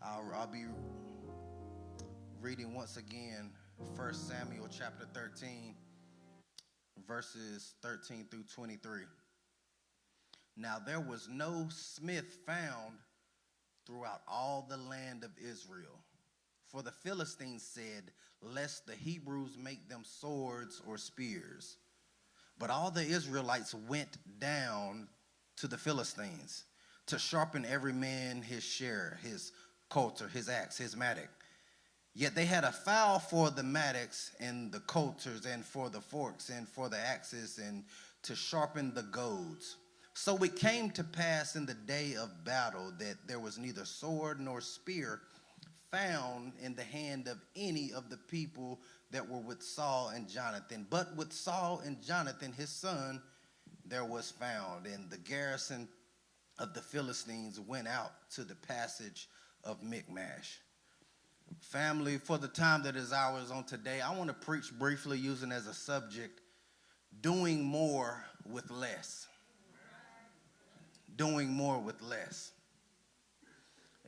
I'll be reading once again 1 Samuel chapter 13, verses 13 through 23. Now there was no smith found throughout all the land of Israel. For the Philistines said, lest the Hebrews make them swords or spears. But all the Israelites went down to the Philistines to sharpen every man his share, his coulter, his axe, his mattock. Yet they had a file for the mattocks and the coulters and for the forks and for the axes and to sharpen the goads. So it came to pass in the day of battle that there was neither sword nor spear found in the hand of any of the people that were with Saul and Jonathan. But with Saul and Jonathan his son there was found. And the garrison of the Philistines went out to the passage of Michmash. Family, for the time that is ours on today, I want to preach briefly using as a subject, doing more with less. Doing more with less.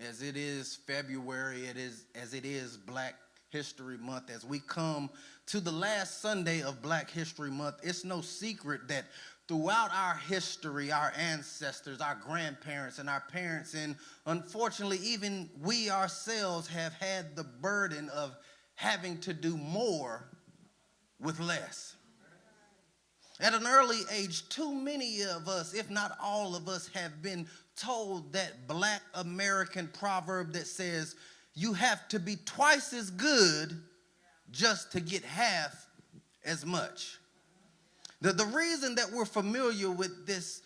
As it is February, as it is Black History Month, as we come to the last Sunday of Black History Month, it's no secret that throughout our history, our ancestors, our grandparents, and our parents, and unfortunately even we ourselves have had the burden of having to do more with less. At an early age, too many of us, if not all of us, have been told that Black American proverb that says, you have to be twice as good just to get half as much. The reason that we're familiar with this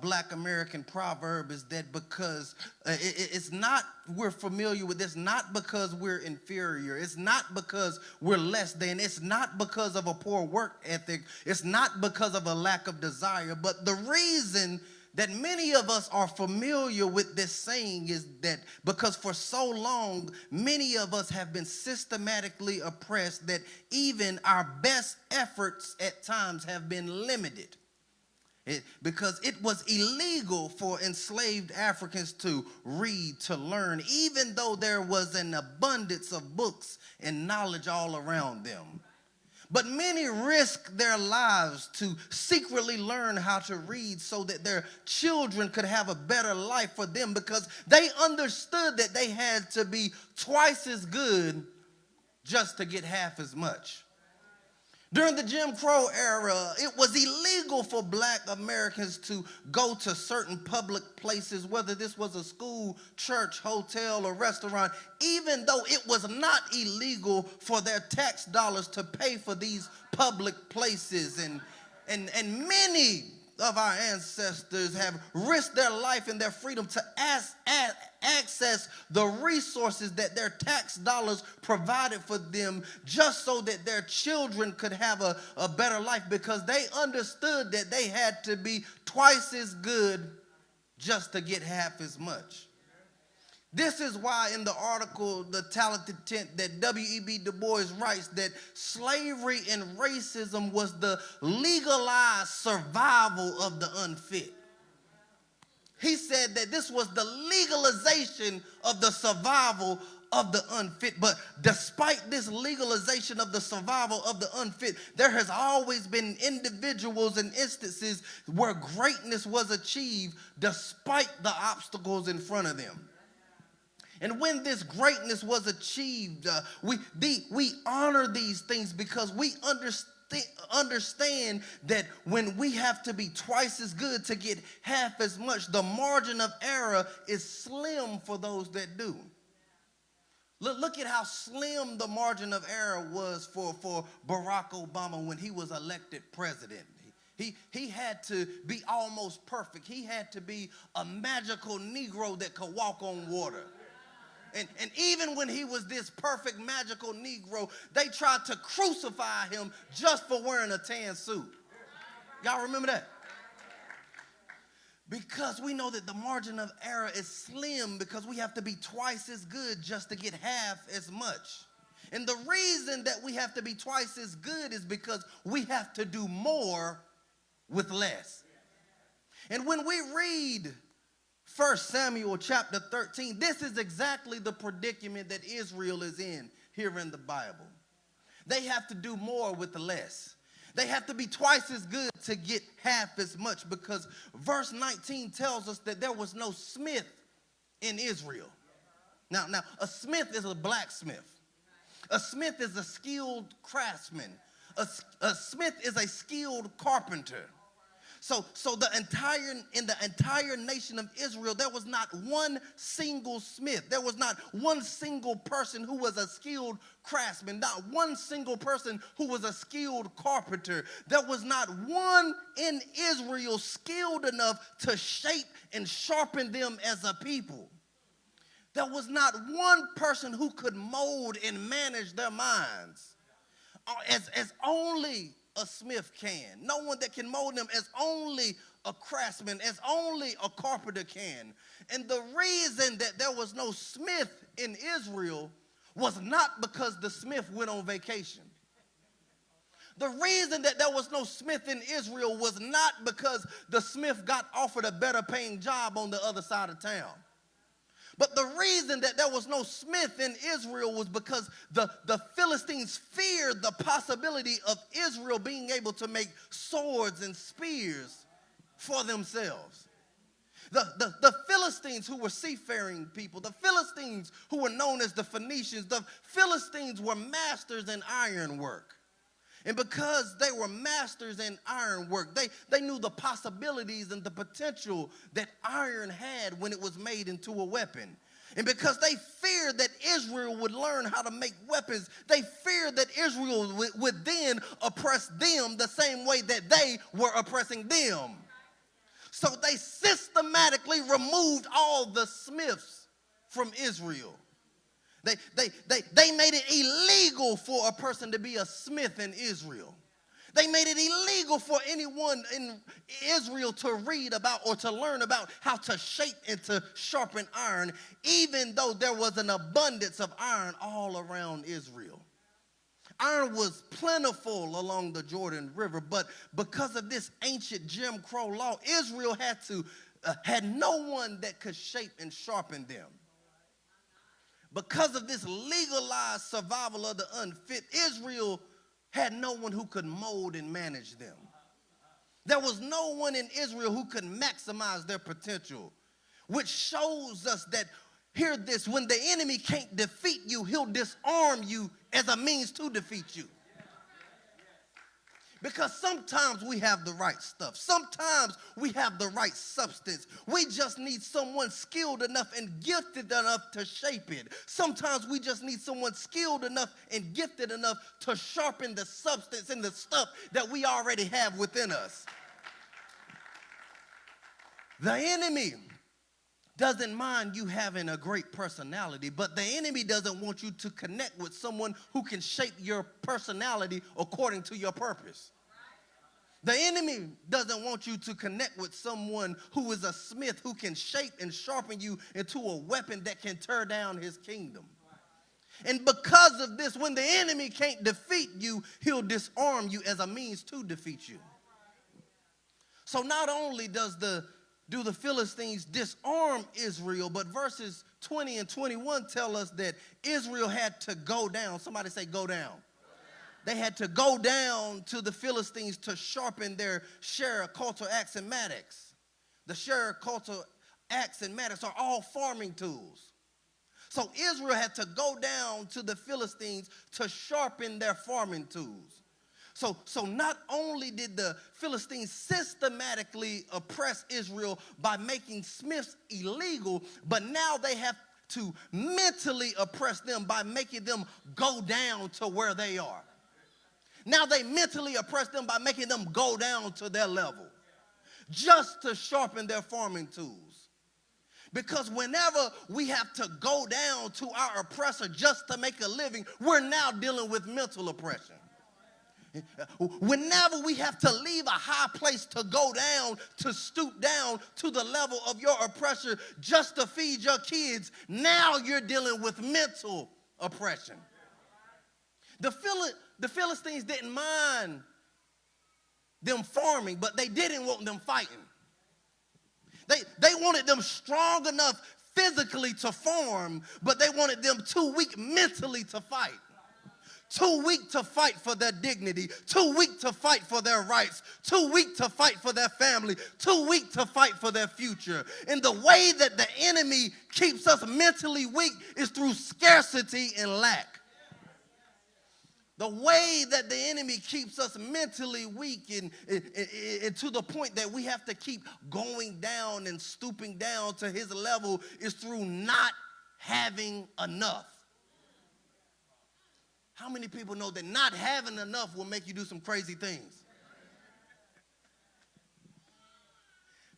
Black American proverb is that because it's not, we're familiar with this not because we're inferior. It's not because we're less than. It's not because of a poor work ethic. It's not because of a lack of desire. But the reason that many of us are familiar with this saying is that because for so long, many of us have been systematically oppressed that even our best efforts at times have been limited. Because it was illegal for enslaved Africans to read, to learn, even though there was an abundance of books and knowledge all around them. But many risked their lives to secretly learn how to read so that their children could have a better life for them because they understood that they had to be twice as good just to get half as much. During the Jim Crow era, it was illegal for Black Americans to go to certain public places, whether this was a school, church, hotel, or restaurant, even though it was not illegal for their tax dollars to pay for these public places. And many of our ancestors have risked their life and their freedom to access the resources that their tax dollars provided for them just so that their children could have a better life because they understood that they had to be twice as good just to get half as much. This is why in the article, The Talented Tent, that W.E.B. Du Bois writes that slavery and racism was the legalized survival of the unfit. He said that this was the legalization of the survival of the unfit. But despite this legalization of the survival of the unfit, there has always been individuals and instances where greatness was achieved despite the obstacles in front of them. And when this greatness was achieved, we honor these things because we understand that when we have to be twice as good to get half as much, the margin of error is slim for those that do. Look at how slim the margin of error was for Barack Obama when he was elected president. He had to be almost perfect. He had to be a magical Negro that could walk on water. And even when he was this perfect magical Negro, they tried to crucify him just for wearing a tan suit. Y'all remember that? Because we know that the margin of error is slim because we have to be twice as good just to get half as much. And the reason that we have to be twice as good is because we have to do more with less. And when we read 1 Samuel chapter 13, this is exactly the predicament that Israel is in here in the Bible. They have to do more with the less. They have to be twice as good to get half as much, because verse 19 tells us that there was no smith in Israel. Now, a smith is a blacksmith. A smith is a skilled craftsman. A smith is a skilled carpenter. So in the entire nation of Israel, there was not one single smith. There was not one single person who was a skilled craftsman. Not one single person who was a skilled carpenter. There was not one in Israel skilled enough to shape and sharpen them as a people. There was not one person who could mold and manage their minds as only a smith can. No one that can mold them as only a craftsman, as only a carpenter can. And the reason that there was no smith in Israel was not because the smith went on vacation. The reason that there was no smith in Israel was not because the smith got offered a better paying job on the other side of town. But the reason that there was no smith in Israel was because the Philistines feared the possibility of Israel being able to make swords and spears for themselves. The Philistines, who were seafaring people, the Philistines who were known as the Phoenicians, the Philistines were masters in ironwork. And because they were masters in ironwork, they knew the possibilities and the potential that iron had when it was made into a weapon. And because they feared that Israel would learn how to make weapons, they feared that Israel would then oppress them the same way that they were oppressing them. So they systematically removed all the smiths from Israel. They made it illegal for a person to be a smith in Israel. They made it illegal for anyone in Israel to read about or to learn about how to shape and to sharpen iron, even though there was an abundance of iron all around Israel. Iron was plentiful along the Jordan River, but because of this ancient Jim Crow law, Israel had no one that could shape and sharpen them. Because of this legalized survival of the unfit, Israel had no one who could mold and manage them. There was no one in Israel who could maximize their potential, which shows us that, hear this, when the enemy can't defeat you, he'll disarm you as a means to defeat you. Because sometimes we have the right stuff. Sometimes we have the right substance. We just need someone skilled enough and gifted enough to shape it. Sometimes we just need someone skilled enough and gifted enough to sharpen the substance and the stuff that we already have within us. The enemy doesn't mind you having a great personality, but the enemy doesn't want you to connect with someone who can shape your personality according to your purpose. The enemy doesn't want you to connect with someone who is a smith who can shape and sharpen you into a weapon that can tear down his kingdom. And because of this, when the enemy can't defeat you, he'll disarm you as a means to defeat you. So not only do the Philistines disarm Israel, but verses 20 and 21 tell us that Israel had to go down. Somebody say go down. They had to go down to the Philistines to sharpen their cultural axe and mattocks. The cultural axe and mattocks are all farming tools. So Israel had to go down to the Philistines to sharpen their farming tools. So not only did the Philistines systematically oppress Israel by making smiths illegal, but now they have to mentally oppress them by making them go down to where they are. Now they mentally oppress them by making them go down to their level just to sharpen their farming tools. Because whenever we have to go down to our oppressor just to make a living, we're now dealing with mental oppression. Whenever we have to leave a high place to go down, to stoop down to the level of your oppressor just to feed your kids, now you're dealing with mental oppression. The Philistines didn't mind them farming, but they didn't want them fighting. They wanted them strong enough physically to farm, but they wanted them too weak mentally to fight. Too weak to fight for their dignity, too weak to fight for their rights, too weak to fight for their family, too weak to fight for their future. And the way that the enemy keeps us mentally weak is through scarcity and lack. The way that the enemy keeps us mentally weak and to the point that we have to keep going down and stooping down to his level is through not having enough. How many people know that not having enough will make you do some crazy things?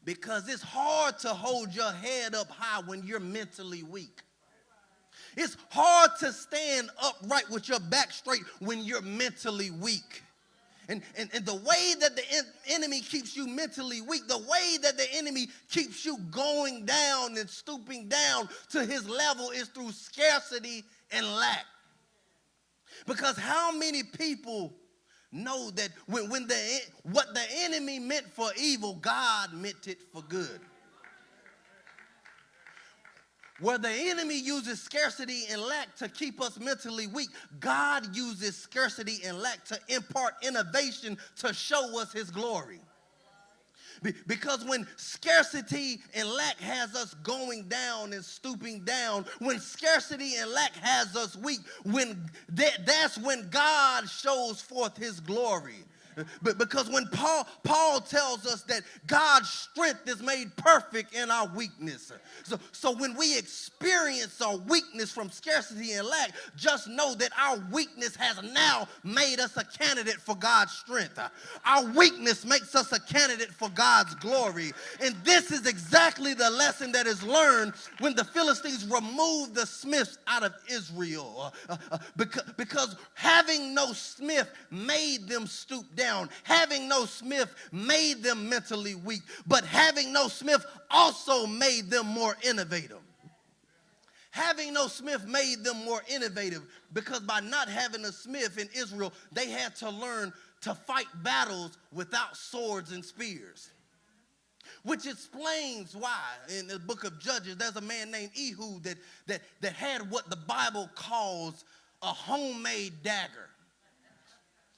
Because it's hard to hold your head up high when you're mentally weak. It's hard to stand upright with your back straight when you're mentally weak. And the way that the enemy keeps you mentally weak, the way that the enemy keeps you going down and stooping down to his level is through scarcity and lack. Because how many people know that when what the enemy meant for evil, God meant it for good? Where the enemy uses scarcity and lack to keep us mentally weak, God uses scarcity and lack to impart innovation to show us his glory. Because when scarcity and lack has us going down and stooping down, when scarcity and lack has us weak, that's when God shows forth his glory. Because when Paul tells us that God's strength is made perfect in our weakness. So when we experience our weakness from scarcity and lack, just know that our weakness has now made us a candidate for God's strength. Our weakness makes us a candidate for God's glory. And this is exactly the lesson that is learned when the Philistines removed the smiths out of Israel. Because having no smith made them stoop down. Having no smith made them mentally weak, but having no smith also made them more innovative. Having no smith made them more innovative because by not having a smith in Israel, they had to learn to fight battles without swords and spears. Which explains why in the book of Judges, there's a man named Ehud that had what the Bible calls a homemade dagger.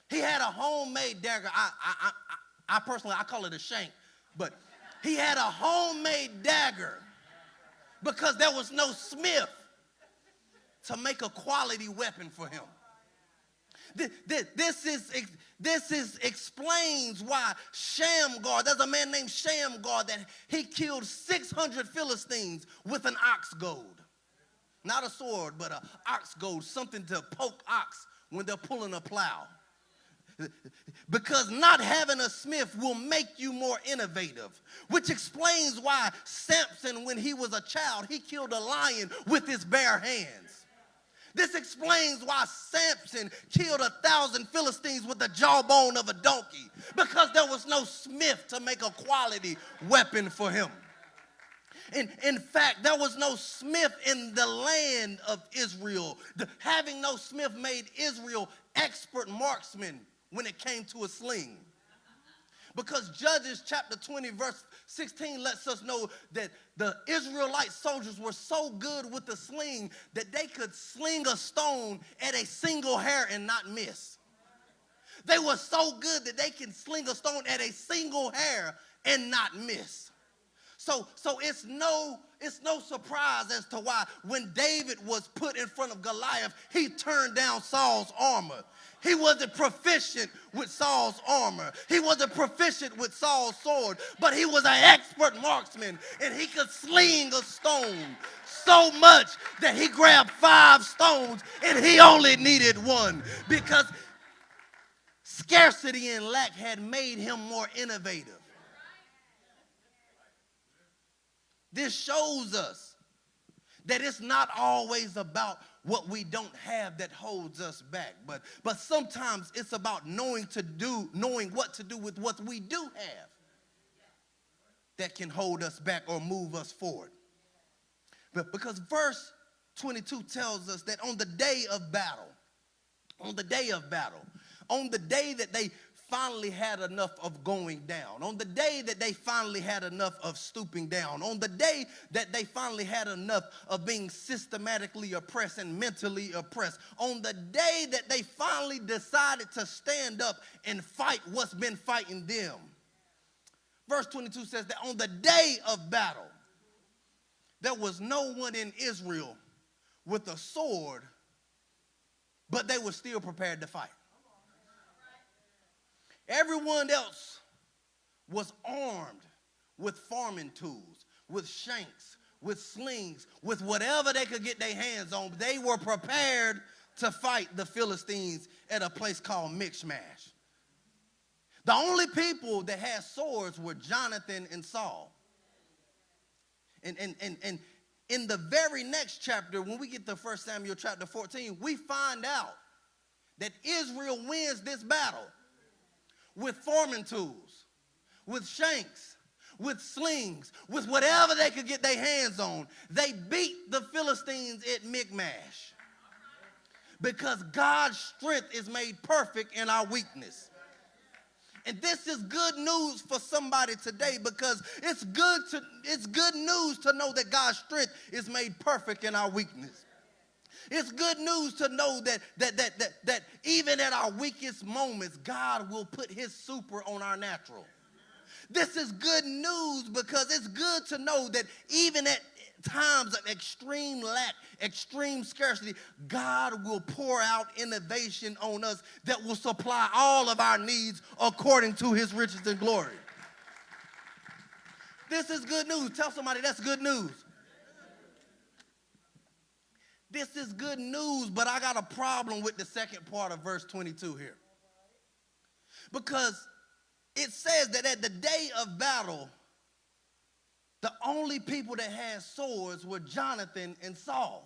He had a homemade dagger. I personally, I call it a shank. But he had a homemade dagger because there was no smith to make a quality weapon for him. This explains why Shamgar, there's a man named Shamgar that he killed 600 Philistines with an ox goad. Not a sword, but an ox goad, something to poke ox when they're pulling a plow. Because not having a smith will make you more innovative, which explains why Samson, when he was a child, he killed a lion with his bare hands. This explains why Samson killed 1,000 Philistines with the jawbone of a donkey, because there was no smith to make a quality weapon for him. In fact, there was no smith in the land of Israel. Having no smith made Israel expert marksmen when it came to a sling. Because Judges chapter 20 verse 16 lets us know that the Israelite soldiers were so good with the sling that they could sling a stone at a single hair and not miss. They were so good that they can sling a stone at a single hair and not miss. So it's no surprise as to why when David was put in front of Goliath, he turned down Saul's armor. He wasn't proficient with Saul's armor. He wasn't proficient with Saul's sword, but he was an expert marksman, and he could sling a stone so much that he grabbed 5 stones, and he only needed 1 because scarcity and lack had made him more innovative. This shows us that it's not always about what we don't have that holds us back, but sometimes it's about knowing what to do with what we do have that can hold us back or move us forward. But because verse 22 tells us that on the day of battle, on the day that they finally had enough of going down, on the day that they finally had enough of stooping down, on the day that they finally had enough of being systematically oppressed and mentally oppressed, on the day that they finally decided to stand up and fight what's been fighting them. Verse 22 says that on the day of battle, there was no one in Israel with a sword, but they were still prepared to fight. Everyone else was armed with farming tools, with shanks, with slings, with whatever they could get their hands on. They were prepared to fight the Philistines at a place called Michmash. The only people that had swords were Jonathan and Saul. And in the very next chapter, when we get to 1 Samuel chapter 14, we find out that Israel wins this battle with farming tools, with shanks, with slings, with whatever they could get their hands on. They beat the Philistines at Michmash because God's strength is made perfect in our weakness. And this is good news for somebody today, because it's good news to know that God's strength is made perfect in our weakness. It's good news to know that even at our weakest moments, God will put his super on our natural. This is good news because it's good to know that even at times of extreme lack, extreme scarcity, God will pour out innovation on us that will supply all of our needs according to his riches and glory. This is good news. Tell somebody that's good news. This is good news, but I got a problem with the second part of verse 22 here. Because it says that at the day of battle, the only people that had swords were Jonathan and Saul.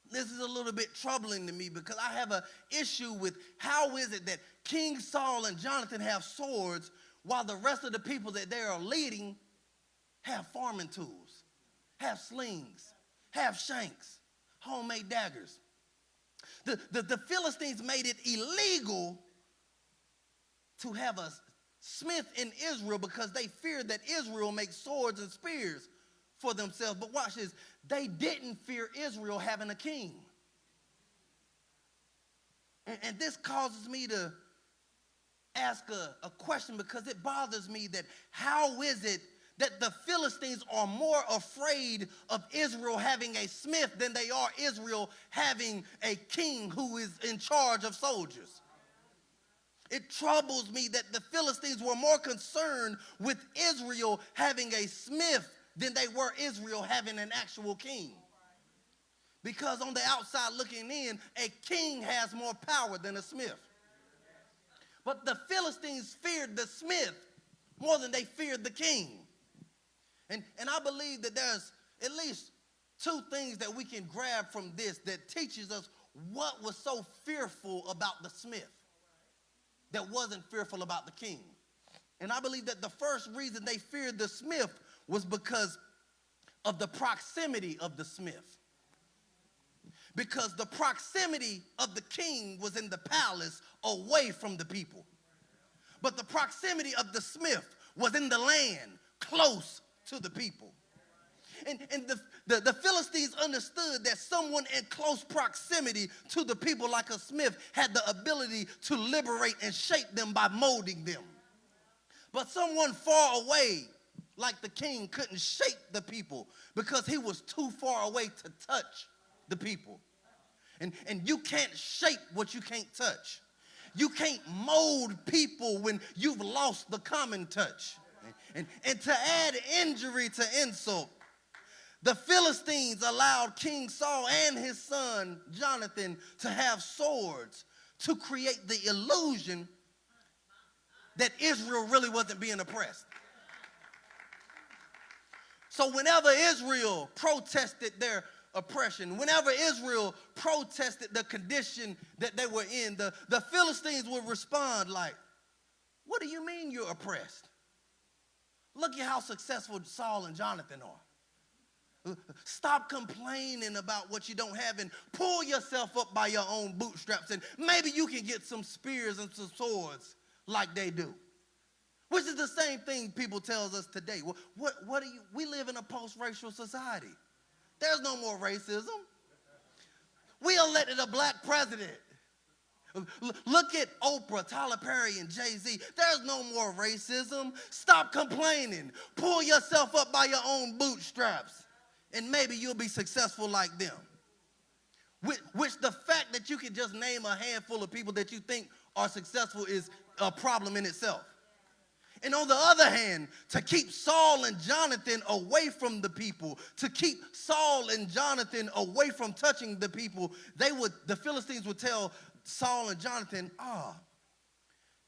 This is a little bit troubling to me because I have an issue with how is it that King Saul and Jonathan have swords while the rest of the people that they are leading have farming tools, have slings, have shanks, homemade daggers. The Philistines made it illegal to have a smith in Israel because they feared that Israel makes swords and spears for themselves. But watch this. They didn't fear Israel having a king. And this causes me to ask a question, because it bothers me that how is it that the Philistines are more afraid of Israel having a smith than they are Israel having a king who is in charge of soldiers? It troubles me that the Philistines were more concerned with Israel having a smith than they were Israel having an actual king. Because on the outside looking in, a king has more power than a smith. But the Philistines feared the smith more than they feared the king. And I believe that there's at least two things that we can grab from this that teaches us what was so fearful about the smith that wasn't fearful about the king. And I believe that the first reason they feared the smith was because of the proximity of the smith. Because the proximity of the king was in the palace away from the people. But the proximity of the smith was in the land close to the people. And the Philistines understood that someone in close proximity to the people like a smith had the ability to liberate and shape them by molding them. But someone far away like the king couldn't shape the people because he was too far away to touch the people. And you can't shape what you can't touch. You can't mold people when you've lost the common touch. And to add injury to insult, the Philistines allowed King Saul and his son Jonathan to have swords to create the illusion that Israel really wasn't being oppressed. So whenever Israel protested their oppression, whenever Israel protested the condition that they were in, the Philistines would respond like, "What do you mean you're oppressed? Look at how successful Saul and Jonathan are. Stop complaining about what you don't have and pull yourself up by your own bootstraps, and maybe you can get some spears and some swords like they do. Which is the same thing people tells us today. Well, what do you? We live in a post-racial society. There's no more racism. We elected a black president. Look at Oprah, Tyler Perry, and Jay-Z. There's no more racism. Stop complaining. Pull yourself up by your own bootstraps, and maybe you'll be successful like them. Which the fact that you can just name a handful of people that you think are successful is a problem in itself. And on the other hand, to keep Saul and Jonathan away from the people, to keep Saul and Jonathan away from touching the people, the Philistines would tell Saul and Jonathan,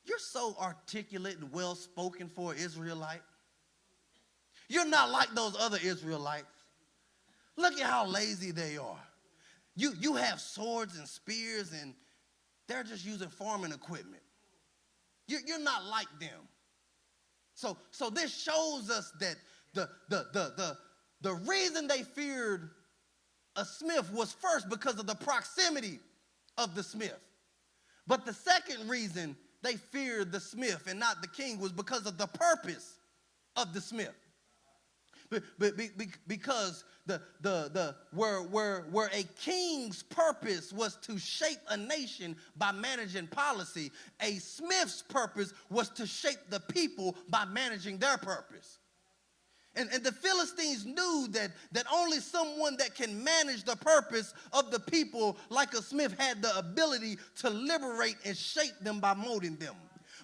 you're so articulate and well-spoken for an Israelite. You're not like those other Israelites. Look at how lazy they are. You have swords and spears, and they're just using farming equipment. You're not like them. So this shows us that the reason they feared a smith was first because of the proximity of the smith. But the second reason they feared the smith and not the king was because of the purpose of the smith. Because where a king's purpose was to shape a nation by managing policy, a smith's purpose was to shape the people by managing their purpose. And the Philistines knew that only someone that can manage the purpose of the people like a smith had the ability to liberate and shape them by molding them.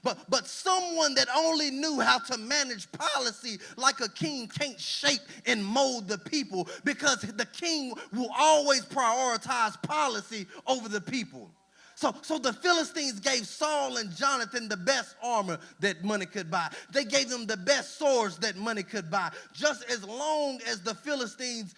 But someone that only knew how to manage policy like a king can't shape and mold the people, because the king will always prioritize policy over the people. So the Philistines gave Saul and Jonathan the best armor that money could buy. They gave them the best swords that money could buy. Just as long as the Philistines,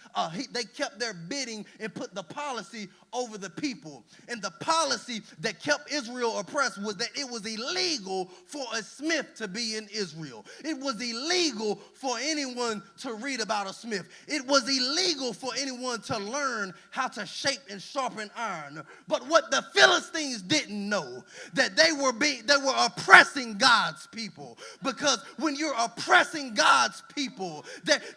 they kept their bidding and put the policy over the people. And the policy that kept Israel oppressed was that it was illegal for a smith to be in Israel. It was illegal for anyone to read about a smith. It was illegal for anyone to learn how to shape and sharpen iron. But what the Philistines didn't know, that they were oppressing God's people. Because when you're oppressing God's people,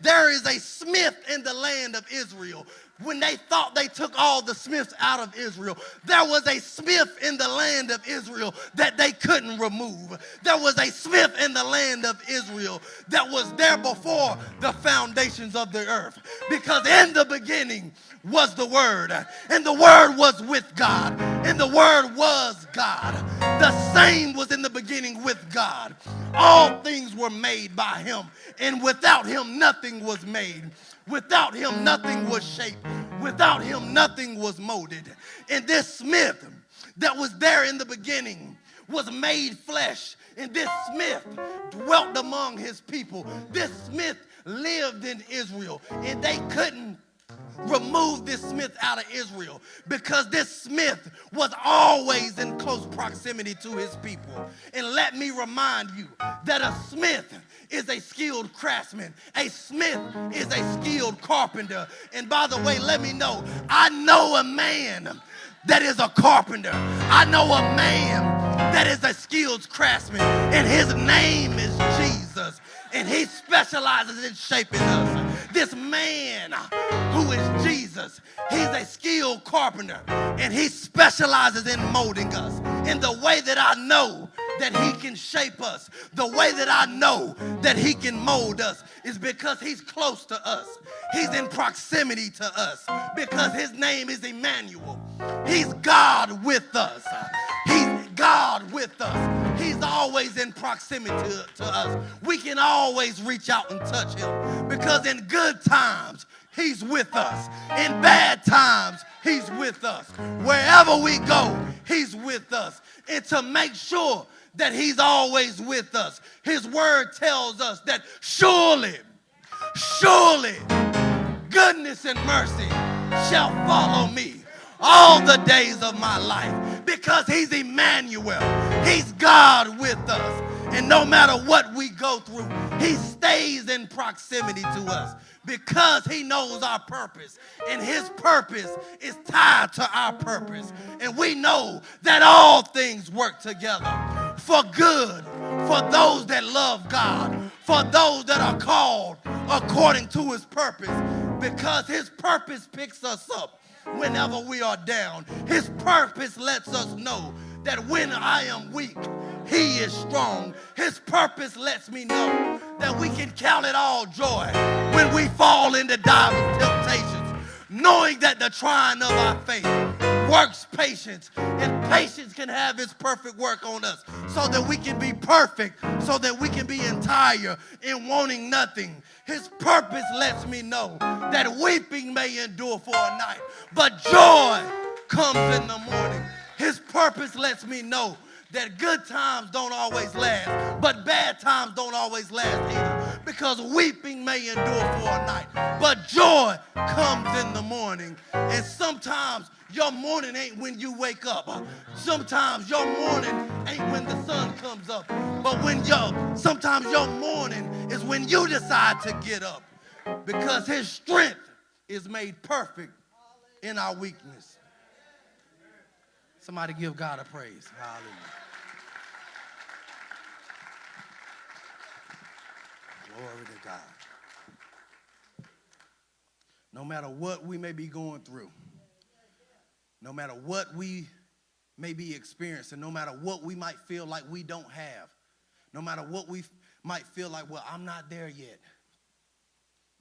there is a smith in the land of Israel. When they thought they took all the smiths out of Israel, there was a smith in the land of Israel that they couldn't remove. There was a smith in the land of Israel that was there before the foundations of the earth. Because in the beginning was the Word, and the Word was with God, and the Word was God. The same was in the beginning with God. All things were made by Him, and without Him nothing was made. Without Him, nothing was shaped. Without Him, nothing was molded. And this smith that was there in the beginning was made flesh. And this smith dwelt among His people. This smith lived in Israel. And they couldn't remove this smith out of Israel, because this smith was always in close proximity to his people. And let me remind you that a smith is a skilled craftsman. A smith is a skilled carpenter. And by the way, let me know, I know a man that is a carpenter. I know a man that is a skilled craftsman, and his name is Jesus. And He specializes in shaping us. This man who is Jesus, He's a skilled carpenter, and He specializes in molding us. And the way that I know that He can shape us, the way that I know that He can mold us, is because He's close to us. He's in proximity to us, because His name is Emmanuel. He's God with us. He's God with us. He's always in proximity to us. We can always reach out and touch Him, because in good times, He's with us. In bad times, He's with us. Wherever we go, He's with us. And to make sure that He's always with us, His word tells us that surely, goodness and mercy shall follow me all the days of my life, because He's Emmanuel. He's God with us. And no matter what we go through, He stays in proximity to us because he knows our purpose. And his purpose is tied to our purpose. And we know that all things work together for good, for those that love God, for those that are called according to his purpose, because his purpose picks us up whenever we are down. His purpose lets us know that when I am weak, he is strong. His purpose lets me know that we can count it all joy when we fall into diverse temptations, knowing that the trying of our faith works patience, and patience can have its perfect work on us so that we can be perfect, so that we can be entire in wanting nothing. His purpose lets me know that weeping may endure for a night, but joy comes in the morning. His purpose lets me know that good times don't always last, but bad times don't always last either, because weeping may endure for a night, but joy comes in the morning. And sometimes your morning ain't when you wake up. Sometimes your morning ain't when the sun comes up, but sometimes your morning is when you decide to get up, because his strength is made perfect in our weakness. Somebody give God a praise. Hallelujah. Glory to God. No matter what we may be going through, no matter what we may be experiencing, no matter what we might feel like we don't have, no matter what we might feel like, well, I'm not there yet,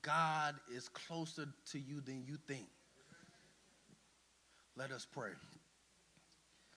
God is closer to you than you think. Let us pray.